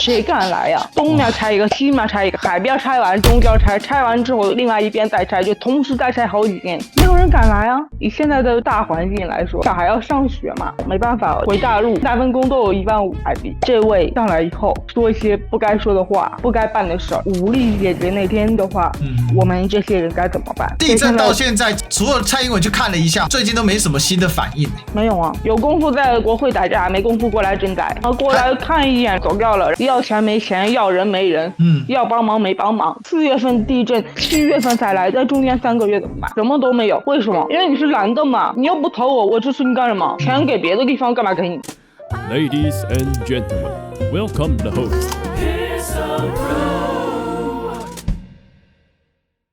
谁敢来呀？东面拆一个，西面拆一个，海边拆完，中间拆，拆完之后另外一边再拆，就同时再拆好几件，没有人敢来啊！以现在的大环境来说，小孩要上学嘛，没办法回大陆，大份工都有15000台币。这位上来以后说一些不该说的话，不该办的事儿，无力解决那天的话，我们这些人该怎么办？地震到现在，除了蔡英文去看了一下，最近都没什么新的反应。没有啊，有功夫在国会打架，没功夫过来赈灾，然后过来看一眼走掉了，要钱没钱，要人没人，要帮忙没帮忙。4月份地震，7月份才来，在中间3个月怎么办？什么都没有，为什么？因为你是蓝的嘛，你又不投我，我支持你干什么？钱给别的地方干嘛给你？ Ladies and gentlemen, welcome the host.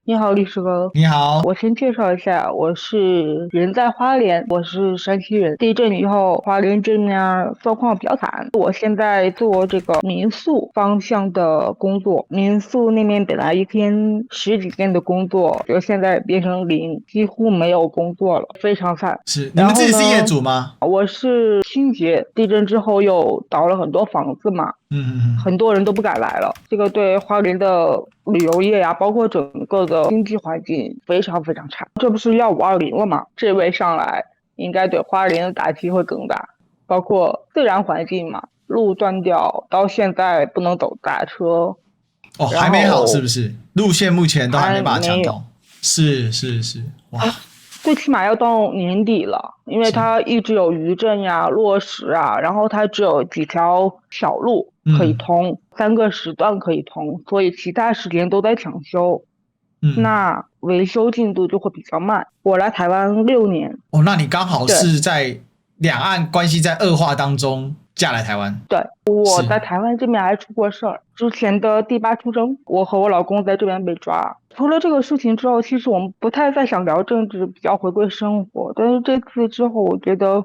你好，律师哥。你好，我先介绍一下，我是人在花莲，我是山西人。地震以后，花莲这面状况比较惨。我现在做这个民宿方向的工作，民宿那边本来一天10几件的工作，就现在变成0，几乎没有工作了，非常惨。是你们自己是业主吗？我是清洁，地震之后又倒了很多房子嘛。很多人都不敢来了，这个对花莲的旅游业呀，包括整个的经济环境非常非常差。这不是要520了吗？这位上来应该对花莲的打击会更大，包括自然环境嘛，路断掉，到现在不能走大车。哦，还没好是不是？路线目前都还没把它抢通。是，哇。最起码要到年底了，因为它一直有余震呀、落石啊，然后它只有几条小路可以通，3个时段可以通，所以其他时间都在抢修。那维修进度就会比较慢。我来台湾6年。哦，那你刚好是在两岸关系在恶化当中嫁来台湾。对，我在台湾这边还出过事儿。之前的第8出征，我和我老公在这边被抓。除了这个事情之后，其实我们不太再想聊政治，比较回归生活。但是这次之后，我觉得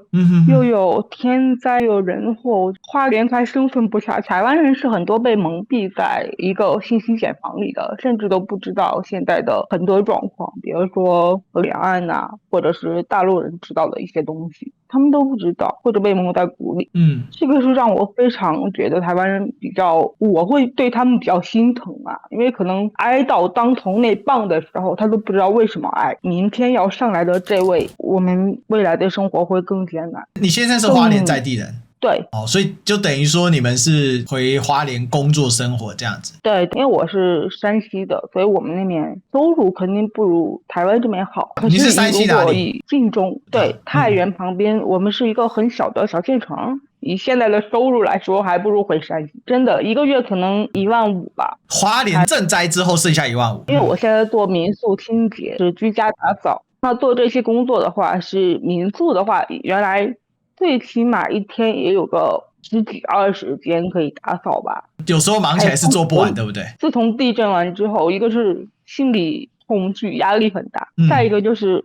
又有天灾又有人祸，花莲才生存不下。台湾人是很多被蒙蔽在一个信息茧房里的，甚至都不知道现在的很多状况，比如说两岸啊，或者是大陆人知道的一些东西，他们都不知道，或者被蒙在鼓里。这个是让我非常觉得台湾人比较，我会对他们比较心疼啊，因为可能挨到当头那棒的时候，他都不知道为什么挨。明天要上来的这位，我们未来的生活会更艰难。你先生是花莲在地人？对，所以就等于说你们是回花莲工作生活这样子。对，因为我是山西的，所以我们那边收入肯定不如台湾这边好。你是山西哪里？晋中，对，太原旁边，我们是一个很小的小县城。以现在的收入来说，还不如回山西。真的，一个月可能15000吧。花莲赈灾之后剩下15000。因为我现在做民宿清洁，是居家打扫。那做这些工作的话，是民宿的话，原来最起码一天也有个10几20间可以打扫吧。有时候忙起来是做不完，对不对？自从地震完之后，一个是心理恐惧，压力很大，再一个就是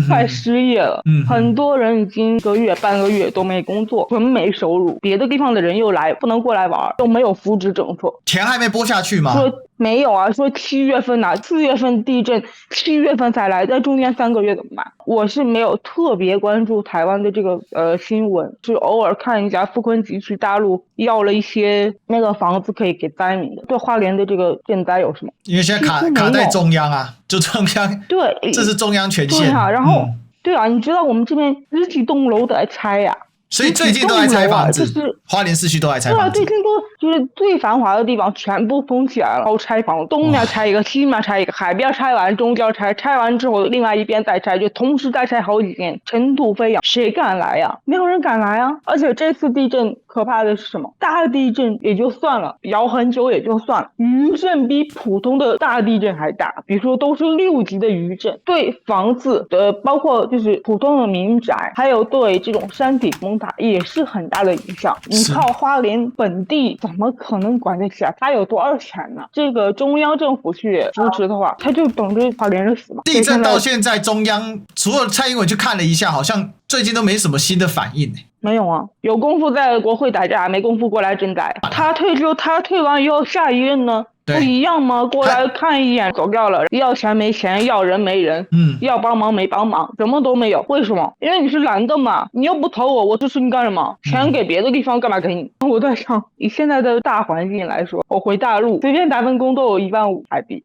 快失业了。很多人已经1个月半个月都没工作，纯没收入，别的地方的人又来不能过来玩，都没有扶持政策。钱还没拨下去吗？说没有啊，说7月份啊，4月份地震，7月份才来，在中间3个月怎么办？我是没有特别关注台湾的这个新闻，是偶尔看一下傅昆萁去大陆要了一些那个房子可以给灾民的。对花莲的这个赈灾有什么？因为现在卡在中央啊，就中央，对，这是中央权限。对啊，然后对啊，你知道我们这边10几栋楼都在拆呀。所以最近都在拆房子，花莲市区都在拆房子。对啊，最近都就是最繁华的地方全部封起来了，然后拆房，东面拆一个，西面拆一个，海边拆完，中间拆，拆完之后另外一边再拆，就同时再拆好几件，尘土飞扬，谁敢来呀？没有人敢来啊！而且这次地震可怕的是什么？大地震也就算了，摇很久也就算了，余震比普通的大地震还大，比如说都是6级的余震，对房子的包括就是普通的民宅，还有对这种山体崩塌也是很大的影响。你靠花莲本地怎么可能管得起来？他有多少钱呢？这个中央政府去扶持的话，他就等着花莲人死嘛。地震到现在，中央除了蔡英文去看了一下，好像最近都没什么新的反应没有啊，有功夫在国会打架，没功夫过来赈灾。他退之后，他退完以后，下一任呢？不一样吗？过来看一眼走掉了，要钱没钱，要人没人，要帮忙没帮忙，什么都没有。为什么？因为你是蓝的嘛，你又不投我，我支持你干什么？钱给别的地方干嘛给你？我在想，以现在的大环境来说，我回大陆随便打份工都有15000台币。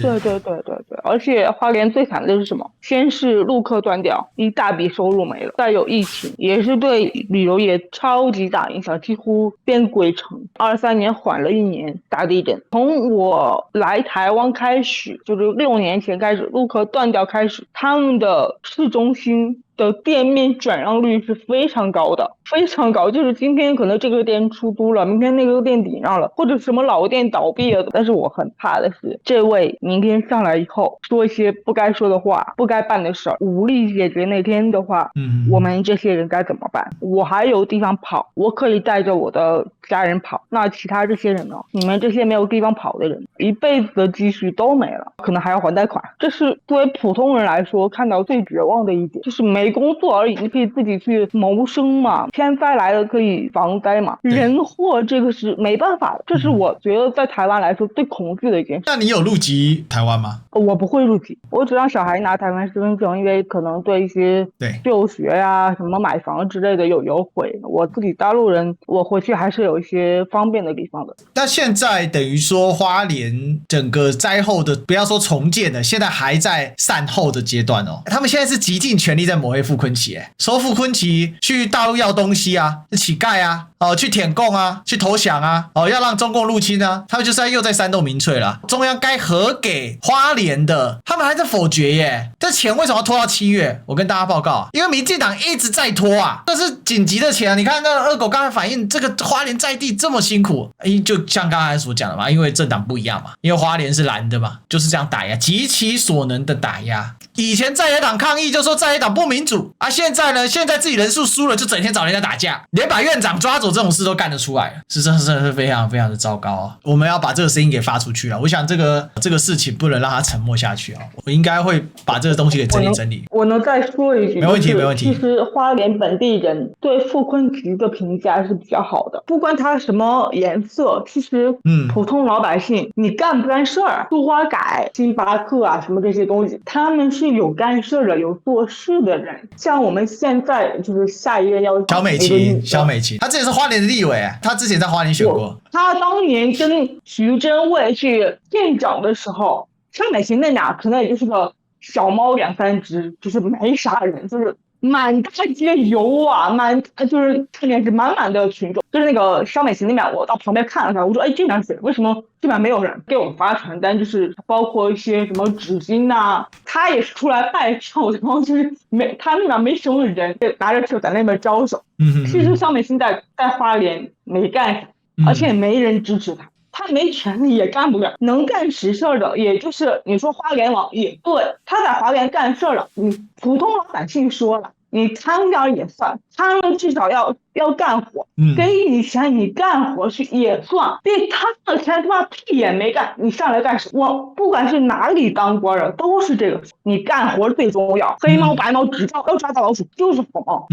对，而且花莲最惨的是什么？先是陆客断掉，一大笔收入没了，再有疫情，也是对旅游业超级大影响，几乎变鬼城。23年缓了1年，大地震。从我来台湾开始，就是6年前开始，陆客断掉开始，他们的市中心的店面转让率是非常高的，非常高。就是今天可能这个店出租了，明天那个店顶上了，或者什么老店倒闭了。但是我很怕的是，这位明天上来以后说一些不该说的话，不该办的事儿，无力解决那天的话，我们这些人该怎么办？我还有地方跑，我可以带着我的家人跑，那其他这些人呢？你们这些没有地方跑的人，一辈子的积蓄都没了，可能还要还贷款。这是作为普通人来说看到最绝望的一点，就是没工作而已，你可以自己去谋生嘛，天灾来了可以防灾嘛，人祸这个是没办法的。这是我觉得在台湾来说最恐惧的一件事。那你有入籍台湾吗？我不会入籍，我只让小孩拿台湾身份证，因为可能对一些就学呀、什么买房之类的有优惠。我自己大陆人，我回去还是有一些方便的地方的。那现在等于说花莲整个灾后的，不要说重建了，现在还在善后的阶段哦。他们现在是极尽全力在抹黑傅昆萁，说傅昆萁去大陆要东西啊，是乞丐啊，去舔共啊，去投降啊，要让中共入侵啊，他们就是又在煽动民粹了。中央该核给花莲的，他们还在否决耶。这钱为什么要拖到7月？我跟大家报告，因为民进党一直在拖啊，这是紧急的钱啊。你看那二狗刚才反映，这个花莲在地这么辛苦，就像刚才所讲的嘛，因为政党不一样嘛，因为花莲是蓝的嘛，就是这样打压，极其所能的打压。以前在野党抗议就说在野党不民主啊，现在呢，现在自己人数输了就整天找人家打架，连把院长抓走这种事都干得出来，真的是非常非常的糟糕啊！我们要把这个声音给发出去啊！我想这个事情不能让它沉默下去啊！我应该会把这个东西给整理整理。我能再说一句？没问题，没问题。其实花莲本地人对傅昆萁的评价是比较好的，不管他什么颜色，其实普通老百姓，你干不干事儿，苏花改、星巴克啊什么这些东西，他们是有干事的，有做事的人。像我们现在就是下一任要萧美琴，他之前是花莲的立委，他之前在花莲选过。他当年跟徐祯卫去县长的时候，萧美琴那俩可能也就是个小猫2-3只，就是没啥人，就是满大街游啊，就是看见是满满的群众。就是那个萧美琴那边，我到旁边看了看，我说这边是为什么这边没有人？给我发传单，就是包括一些什么纸巾啊，他也是出来拜票，然后就是他那边没什么人，拿着球在那边招手。其实萧美琴在花莲没干啥，而且没人支持他。他没权利也干不了，能干实事的，也就是你说花莲王也对，他在花莲干事了，你普通老百姓说了，你贪点也算，他们至少要干活，给你钱你干活去也算，别他的钱他妈屁也没干，你上来干什么？我不管是哪里当官的都是这个，你干活最重要，黑猫白猫只要抓到老鼠就是好猫。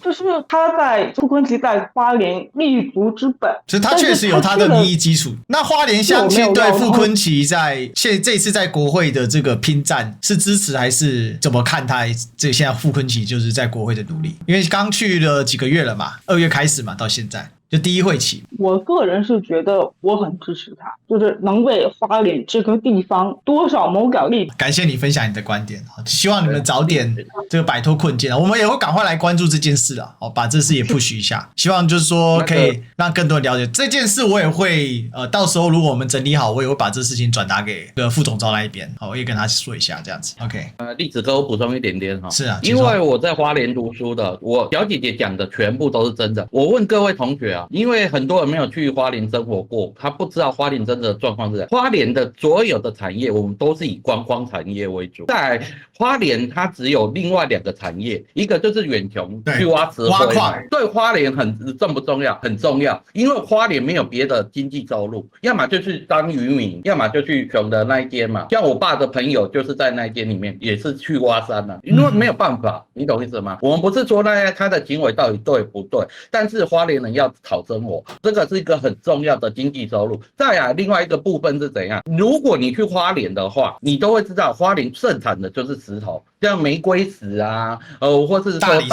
这是他在傅昆萁在花莲立足之本，所以他确实有他的民意基础。那花莲乡亲对傅昆萁在这次在国会的这个拼战是支持还是怎么看他？现在傅昆萁就是在国会的努力，因为刚去了几个月了嘛，2月开始嘛，到现在就第一会期。我个人是觉得我很支持他，就是能为花莲这个地方多少谋点利。感谢你分享你的观点，希望你们早点这个摆脱困境，我们也会赶快来关注这件事啊，把这事也 push 一下，希望就是说可以让更多人了解这件事。我也会到时候如果我们整理好，我也会把这事情转达给副总召那一边，我也跟他说一下这样子。OK， 栗子哥我补充一点点哈，是啊，因为我在花莲读书的，我表姐姐讲的全部都是真的。我问各位同学啊，因为很多人没有去花莲生活过，他不知道花莲真的状况是花莲的所有的产业，我们都是以观光产业为主。再来，花莲它只有另外2个产业，一个就是远雄去挖石灰嘛，对花莲重不重要？很重要，因为花莲没有别的经济收入，要么就去当渔民，要么就去熊的那一间嘛。像我爸的朋友就是在那一间里面，也是去挖山了，因为没有办法，你懂意思吗？我们不是说他的行为到底对不对，但是花莲人要讨生活，这个是一个很重要的经济收入。再来，另外一个部分是怎样？如果你去花莲的话，你都会知道花莲盛产的就是石头，像玫瑰石啊，或是说大理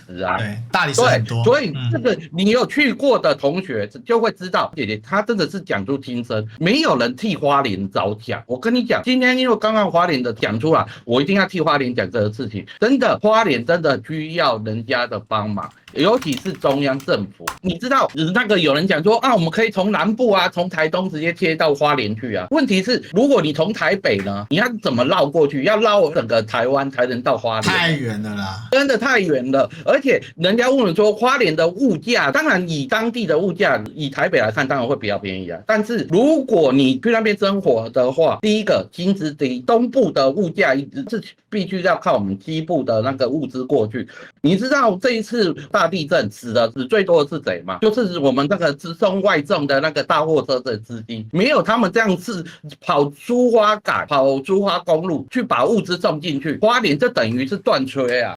石啊，对，大理石很多。所以这个你有去过的同学就会知道，姐姐她真的是讲出亲身，没有人替花莲着想。我跟你讲，今天因为刚刚花莲的讲出来，我一定要替花莲讲这个事情。真的，花莲真的需要人家的帮忙。尤其是中央政府，你知道那个有人讲说啊，我们可以从南部啊，从台东直接切到花莲去啊。问题是，如果你从台北呢，你要怎么绕过去？要绕整个台湾才能到花莲，太远了啦，真的太远了。而且人家问说，花莲的物价，当然以当地的物价，以台北来看，当然会比较便宜啊。但是如果你去那边生活的话，第一个薪资低，东部的物价是必须要靠我们西部的那个物资过去。你知道这一次大地震死最多的是谁吗？就是我们那个直送外送的那个大货车的司机，没有他们这样是跑珠花港、跑珠花公路去把物资送进去，花莲这等于是断炊啊。